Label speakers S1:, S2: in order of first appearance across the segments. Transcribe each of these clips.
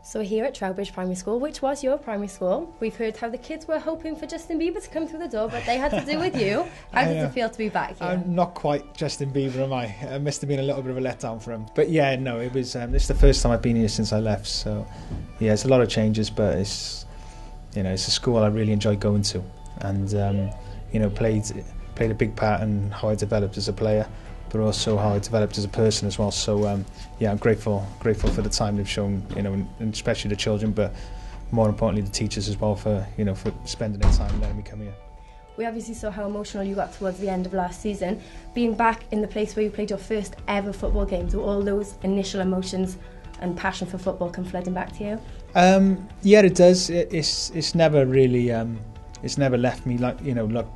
S1: So here at Trowbridge Primary School, which was your primary school, we've heard how the kids were hoping for Justin Bieber to come through the door, but they had to do with you. How does it feel to be back here?
S2: I'm not quite Justin Bieber, am I? It must have been a little bit of a letdown for him. But yeah, no, it was. This is the first time I've been here since I left. So yeah, it's a lot of changes, but it's a school I really enjoy going to, and played a big part in how I developed as a player, but also how I developed as a person as well. So I'm grateful for the time they've shown, and especially the children, but more importantly the teachers as well for spending their time letting me come here.
S1: We obviously saw how emotional you got towards the end of last season. Being back in the place where you played your first ever football game, do all those initial emotions and passion for football come flooding back to you?
S2: Yeah, it does. It's never really it's never left me. Look,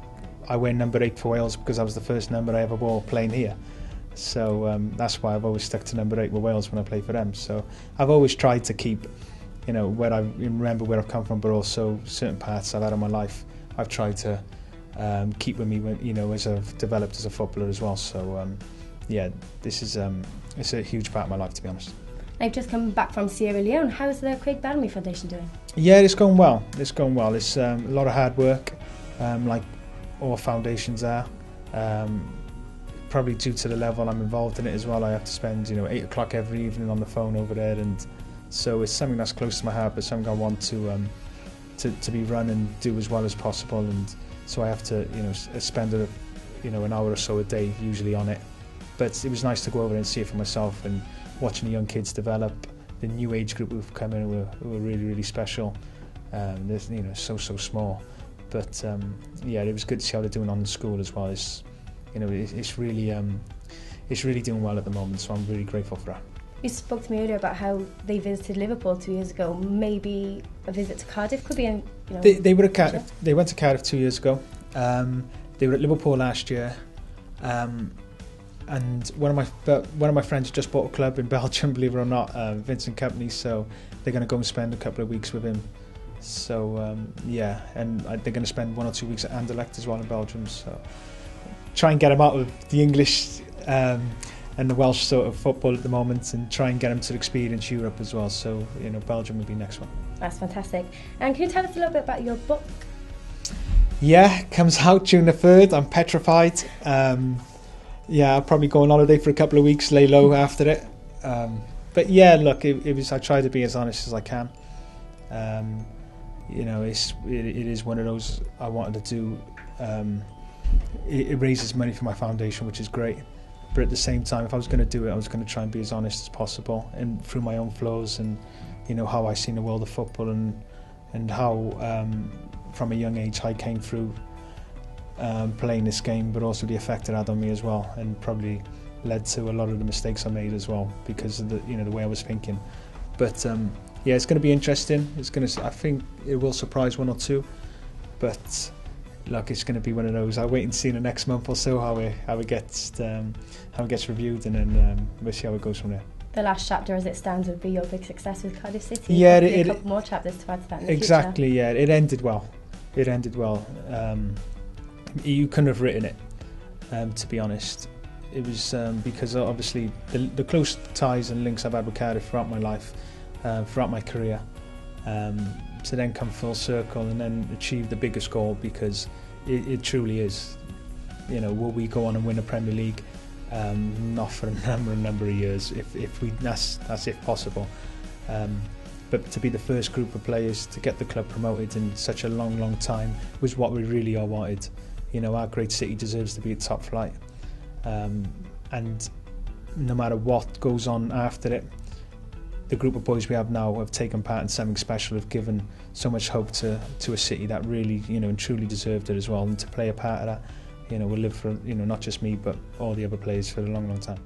S2: I wear number 8 for Wales because I was the first number I ever wore playing here. So that's why I've always stuck to number 8 with Wales when I play for them. So I've always tried to keep, where I remember where I've come from, but also certain parts I've had in my life I've tried to keep with me when, as I've developed as a footballer as well. So this is it's a huge part of my life, to be honest.
S1: I've just come back from Sierra Leone. How's the Craig Bellamy Foundation doing?
S2: Yeah, it's going well. It's a lot of hard work, like all foundations are. Probably due to the level I'm involved in it as well, I have to spend 8 o'clock every evening on the phone over there, and so it's something that's close to my heart, but something I want to be run and do as well as possible, and so I have to spend an hour or so a day usually on it. But it was nice to go over and see it for myself, and watching the young kids develop, the new age group who've come in who are really, really special. They're so small, but it was good to see how they're doing on the school as well. It's really doing well at the moment, so I'm really grateful for that.
S1: You spoke to me earlier about how they visited Liverpool 2 years ago. Maybe a visit to Cardiff could be
S2: They were at Cardiff. They went to Cardiff 2 years ago. They were at Liverpool last year. And one of my friends just bought a club in Belgium, believe it or not, Vincent Company, so they're going to go and spend a couple of weeks with him. So and they're going to spend 1 or 2 weeks at Anderlecht as well in Belgium, so try and get him out of the English and the Welsh sort of football at the moment, and try and get him to experience Europe as well. So Belgium will be next one.
S1: That's fantastic. And can you tell us a little bit about your book?
S2: Yeah, comes out June the 3rd. I'm petrified. I'll probably go on holiday for a couple of weeks, lay low after it. But yeah, look, it was. I try to be as honest as I can. It is one of those I wanted to do. It raises money for my foundation, which is great. But at the same time, if I was going to do it, I was going to try and be as honest as possible, and through my own flaws and how I seen the world of football, and how from a young age I came through playing this game, but also the effect it had on me as well, and probably led to a lot of the mistakes I made as well because of the way I was thinking. But it's going to be interesting. I think it will surprise 1 or 2, but look, it's going to be one of those. I'll wait and see in the next month or so how it gets reviewed, and then we'll see how it goes from there.
S1: The last chapter, as it stands, would be your big success with Cardiff City.
S2: Yeah,
S1: a couple more chapters to add to that in the
S2: exactly.
S1: future.
S2: Yeah, it ended well. You couldn't have written it, to be honest. It was because obviously the close ties and links I've had with Cardiff throughout my life, throughout my career, to then come full circle and then achieve the biggest goal, because it truly is. Will we go on and win a Premier League? Not for a number of years, that's if possible. But to be the first group of players to get the club promoted in such a long time was what we really all wanted. Our great city deserves to be at top flight, and no matter what goes on after it, the group of boys we have now have taken part in something special, have given so much hope to a city that really and truly deserved it as well, and to play a part of that will live for not just me but all the other players for a long time.